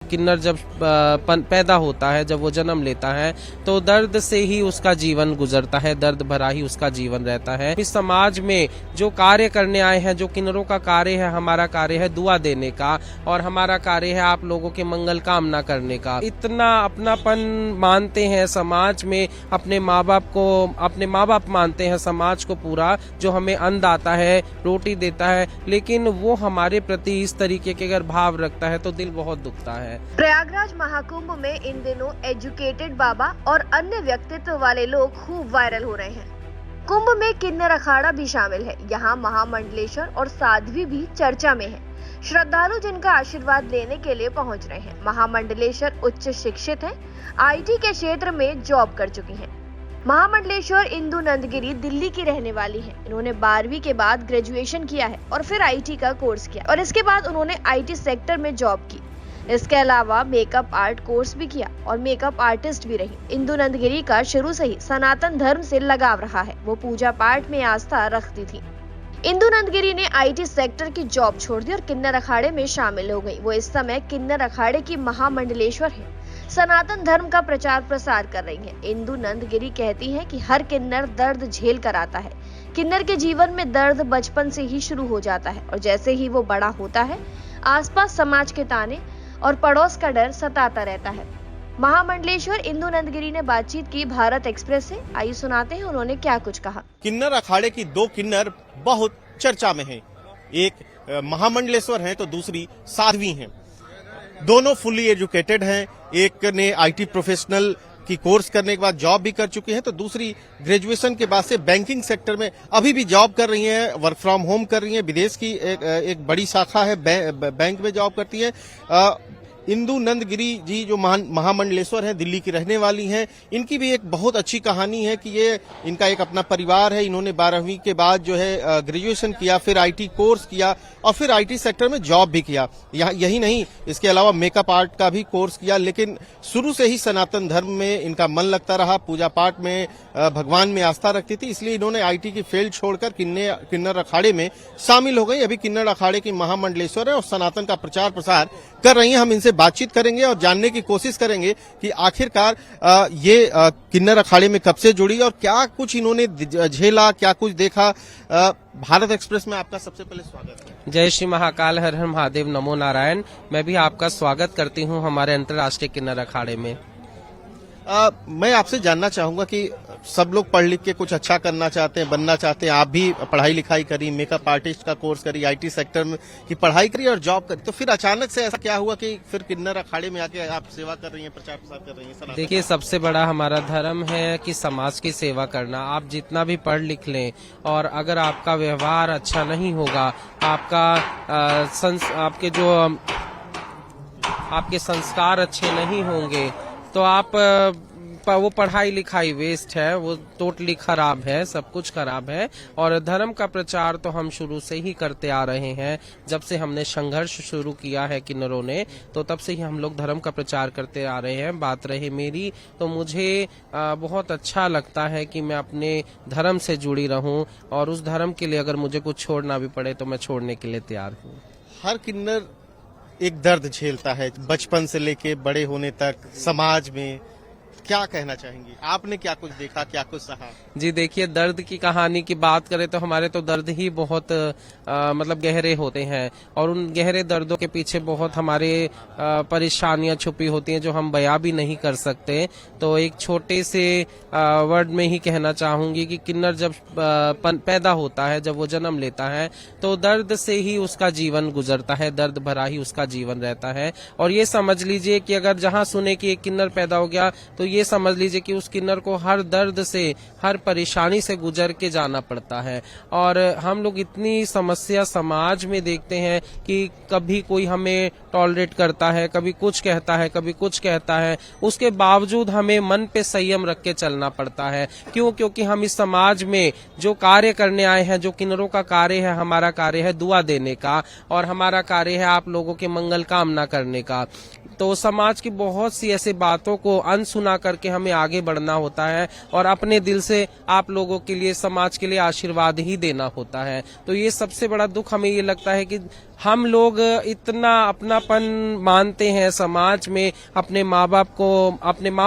किन्नर जब पैदा होता है, जब वो जन्म लेता है, तो दर्द से ही उसका जीवन गुजरता है, दर्द भरा ही उसका जीवन रहता है। इस समाज में जो कार्य करने आए हैं, जो किन्नरों का कार्य है, हमारा कार्य है दुआ देने का, और हमारा कार्य है आप लोगों के मंगल कामना करने का। इतना अपनापन मानते हैं समाज में, अपने माँ बाप मानते हैं समाज को पूरा, जो हमें अन्न दाता है, रोटी देता है, लेकिन वो हमारे प्रति इस तरीके के अगर भाव रखता है तो दिल बहुत दुखता है। प्रयागराज महाकुंभ में इन दिनों एजुकेटेड बाबा और अन्य व्यक्तित्व वाले लोग खूब वायरल हो रहे हैं। कुंभ में किन्नर अखाड़ा भी शामिल है। यहाँ महामंडलेश्वर और साध्वी भी चर्चा में है। श्रद्धालु जिनका आशीर्वाद लेने के लिए पहुँच रहे हैं। महामंडलेश्वर उच्च शिक्षित है, IT के क्षेत्र में जॉब कर चुकी हैं। महामंडलेश्वर इंदु नंदगिरी दिल्ली की रहने वाली हैं। इन्होंने 12वीं के बाद ग्रेजुएशन किया है और फिर IT का कोर्स किया और इसके बाद उन्होंने IT सेक्टर में जॉब की। इसके अलावा मेकअप आर्ट कोर्स भी किया और मेकअप आर्टिस्ट भी रही। इंदु नंदगिरी का शुरू से ही सनातन धर्म से लगाव रहा है। वो पूजा पाठ में आस्था रखती थी। इंदु नंदगिरी ने IT सेक्टर की जॉब छोड़ दी और किन्नर अखाड़े में शामिल हो गई। वो इस समय किन्नर अखाड़े की महामंडलेश्वर है। सनातन धर्म का प्रचार प्रसार कर रही हैं। इंदु नंदगिरी कहती हैं कि हर किन्नर दर्द झेल कर आता है। किन्नर के जीवन में दर्द बचपन से ही शुरू हो जाता है और जैसे ही वो बड़ा होता है, आसपास समाज के ताने और पड़ोस का डर सताता रहता है। महामंडलेश्वर इंदु नंदगिरी ने बातचीत की भारत एक्सप्रेस से। आइए सुनाते हैं उन्होंने क्या कुछ कहा। किन्नर अखाड़े की 2 किन्नर बहुत चर्चा में हैं। एक महामंडलेश्वर हैं तो दूसरी साध्वी हैं। दोनों फुली एजुकेटेड हैं। एक ने IT प्रोफेशनल की कोर्स करने के बाद जॉब भी कर चुकी हैं, तो दूसरी ग्रेजुएशन के बाद से बैंकिंग सेक्टर में अभी भी जॉब कर रही हैं, वर्क फ्रॉम होम कर रही हैं। विदेश की एक बड़ी शाखा है, बैंक में जॉब करती हैं। इंदु नंदगिरी जी जो महामंडलेश्वर हैं, दिल्ली की रहने वाली हैं। इनकी भी एक बहुत अच्छी कहानी है कि ये इनका एक अपना परिवार है। इन्होंने 12वीं के बाद जो है ग्रेजुएशन किया, फिर IT कोर्स किया और फिर IT सेक्टर में जॉब भी किया। यही नहीं, इसके अलावा मेकअप आर्ट का भी कोर्स किया। लेकिन शुरू से ही सनातन धर्म में इनका मन लगता रहा, पूजा पाठ में भगवान में आस्था रखती थी, इसलिए इन्होंने IT की फील्ड छोड़कर किन्नर अखाड़े में शामिल हो गई। अभी किन्नर अखाड़े की महामंडलेश्वर है और सनातन का प्रचार प्रसार कर रही हैं। हम इनसे बातचीत करेंगे और जानने की कोशिश करेंगे कि आखिरकार ये किन्नर अखाड़े में कब से जुड़ी और क्या कुछ इन्होंने झेला, क्या कुछ देखा। भारत एक्सप्रेस में आपका सबसे पहले स्वागत है। जय श्री महाकाल, हर हर महादेव, नमो नारायण। मैं भी आपका स्वागत करती हूं हमारे अंतर्राष्ट्रीय किन्नर अखाड़े में। मैं आपसे जानना चाहूंगा कि सब लोग पढ़ लिख के कुछ अच्छा करना चाहते हैं, बनना चाहते हैं। आप भी पढ़ाई लिखाई करी, मेकअप आर्टिस्ट का कोर्स करी, IT सेक्टर में की पढ़ाई करी और जॉब करी, तो फिर अचानक से ऐसा क्या हुआ कि फिर किन्नर अखाड़े में आके आप सेवा कर रही हैं, प्रचार प्रसार कर रही हैं? देखिए, सबसे बड़ा हमारा धर्म है कि समाज की सेवा करना। आप जितना भी पढ़ लिख लें और अगर आपका व्यवहार अच्छा नहीं होगा, आपके संस्कार अच्छे नहीं होंगे, तो वो पढ़ाई लिखाई वेस्ट है, वो टोटली खराब है, सब कुछ खराब है। और धर्म का प्रचार तो हम शुरू से ही करते आ रहे हैं। जब से हमने संघर्ष शुरू किया है किन्नरों ने, तो तब से ही हम लोग धर्म का प्रचार करते आ रहे हैं। बात रहे मेरी, तो मुझे बहुत अच्छा लगता है कि मैं अपने धर्म से जुड़ी रहूं और उस धर्म के लिए अगर मुझे कुछ छोड़ना भी पड़े तो मैं छोड़ने के लिए तैयार हूँ। हर किन्नर एक दर्द झेलता है, बचपन से लेके बड़े होने तक समाज में। क्या कहना चाहेंगी? आपने क्या कुछ देखा, क्या कुछ सहा? जी देखिए, दर्द की कहानी की बात करें तो हमारे तो दर्द ही बहुत मतलब गहरे होते हैं और उन गहरे दर्दों के पीछे बहुत हमारे परेशानियां छुपी होती हैं जो हम बयां भी नहीं कर सकते। तो एक छोटे से वर्ड में ही कहना चाहूंगी कि किन्नर जब पैदा होता है, जब वो जन्म लेता है, तो दर्द से ही उसका जीवन गुजरता है, दर्द भरा ही उसका जीवन रहता है। और ये समझ लीजिए कि अगर जहां सुने कि एक किन्नर पैदा हो गया, तो ये समझ लीजिए कि उस किन्नर को हर दर्द से, हर परेशानी से गुजर के जाना पड़ता है। और हम लोग इतनी समस्या समाज में देखते हैं कि कभी कोई हमें टॉलरेट करता है, कभी कुछ कहता है, कभी कुछ कहता है, उसके बावजूद हमें मन पे संयम रख के चलना पड़ता है। क्यों? क्योंकि हम इस समाज में जो कार्य करने आए हैं, जो किन्नरों का कार्य है, हमारा कार्य है दुआ देने का और हमारा कार्य है आप लोगों के मंगल कामना करने का। तो समाज की बहुत सी ऐसी बातों को अनसुना करके हमें आगे बढ़ना होता है और अपने दिल से आप लोगों के लिए, समाज के लिए आशीर्वाद ही देना होता है। तो ये सबसे बड़ा दुख हमें ये लगता है कि हम लोग इतना अपनापन मानते हैं समाज में, अपने माँ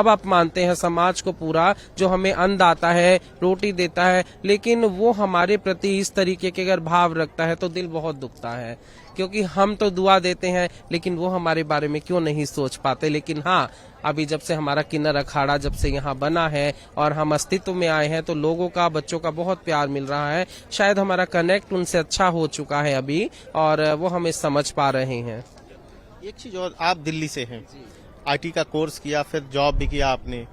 बाप मानते हैं समाज को पूरा, जो हमें अन्न दाता है, रोटी देता है, लेकिन वो हमारे प्रति इस तरीके के अगर भाव रखता है तो दिल बहुत दुखता है। क्योंकि हम तो दुआ देते हैं लेकिन वो हमारे बारे में क्यों नहीं सोच पाते। लेकिन हाँ, अभी जब से हमारा किन्नर अखाड़ा जब से यहाँ बना है और हम अस्तित्व में आए हैं तो लोगों का, बच्चों का बहुत प्यार मिल रहा है। शायद हमारा कनेक्ट उनसे अच्छा हो चुका है अभी, और वो हमें समझ पा रहे हैं। एक चीज और, आप दिल्ली से हैं, आईटी का कोर्स किया, फिर जॉब भी किया आपने।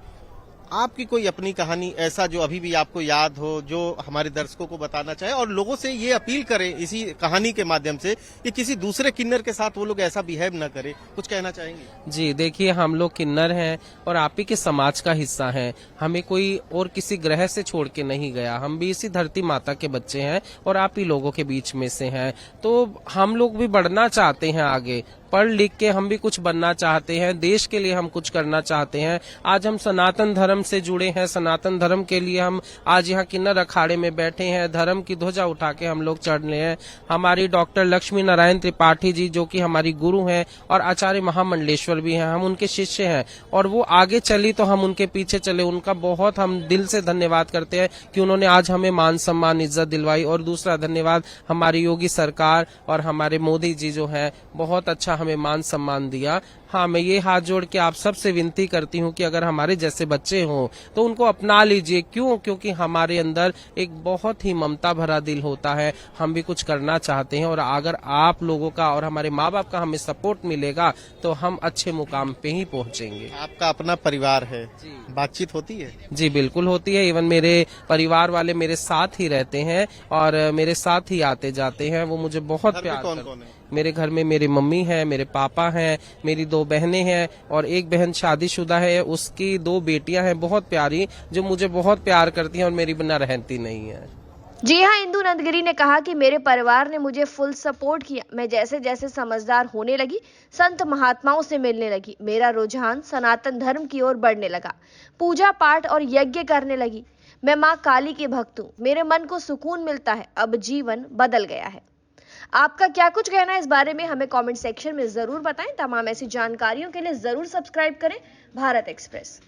आपकी कोई अपनी कहानी ऐसा जो अभी भी आपको याद हो, जो हमारे दर्शकों को बताना चाहे और लोगों से ये अपील करें इसी कहानी के माध्यम से कि किसी दूसरे किन्नर के साथ वो लोग ऐसा बिहेव ना करें, कुछ कहना चाहेंगे? जी देखिए, हम लोग किन्नर हैं और आप ही के समाज का हिस्सा हैं। हमें कोई और किसी ग्रह से छोड़ के नहीं गया, हम भी इसी धरती माता के बच्चे हैं और आप ही लोगों के बीच में से हैं। तो हम लोग भी बढ़ना चाहते हैं आगे, पढ़ लिख के हम भी कुछ बनना चाहते हैं, देश के लिए हम कुछ करना चाहते हैं। आज हम सनातन धर्म से जुड़े हैं, सनातन धर्म के लिए हम आज यहाँ किन्नर अखाड़े में बैठे हैं, धर्म की ध्वजा उठा के हम लोग चढ़ रहे हैं। हमारी डॉक्टर लक्ष्मी नारायण त्रिपाठी जी, जो कि हमारी गुरु हैं और आचार्य महामंडलेश्वर भी हैं, हम उनके शिष्य हैं और वो आगे चली तो हम उनके पीछे चले। उनका बहुत हम दिल से धन्यवाद करते हैं कि उन्होंने आज हमें मान सम्मान इज्जत दिलवाई। और दूसरा धन्यवाद हमारी योगी सरकार और हमारे मोदी जी जो है, बहुत अच्छा हमें मान सम्मान दिया। हाँ, मैं ये हाथ जोड़ के आप सबसे विनती करती हूँ कि अगर हमारे जैसे बच्चे हों तो उनको अपना लीजिए। क्यों? क्योंकि हमारे अंदर एक बहुत ही ममता भरा दिल होता है, हम भी कुछ करना चाहते हैं और अगर आप लोगों का और हमारे माँ बाप का हमें सपोर्ट मिलेगा तो हम अच्छे मुकाम पे ही पहुँचेंगे। आपका अपना परिवार है, बातचीत होती है? जी बिल्कुल होती है। इवन मेरे परिवार वाले मेरे साथ ही रहते हैं और मेरे साथ ही आते जाते हैं। वो मुझे बहुत प्यार कौन करते हैं। कौन है? मेरे घर में मेरी मम्मी है, मेरे पापा हैं, मेरी 2 बहनें हैं और एक बहन शादीशुदा है, उसकी 2 बेटियां हैं बहुत प्यारी, जो मुझे बहुत प्यार करती हैं और मेरी बिना रहती नहीं है। जी हाँ, इंदु नंदगिरी ने कहा कि मेरे परिवार ने मुझे फुल सपोर्ट किया। मैं जैसे जैसे समझदार होने लगी, संत महात्माओं से मिलने लगी, मेरा रुझान सनातन धर्म की ओर बढ़ने लगा, पूजा पाठ और यज्ञ करने लगी। मैं माँ काली की भक्त हूँ, मेरे मन को सुकून मिलता है, अब जीवन बदल गया है। आपका क्या कुछ कहना है इस बारे में हमें कमेंट सेक्शन में जरूर बताएं। तमाम ऐसी जानकारियों के लिए जरूर सब्सक्राइब करें भारत एक्सप्रेस।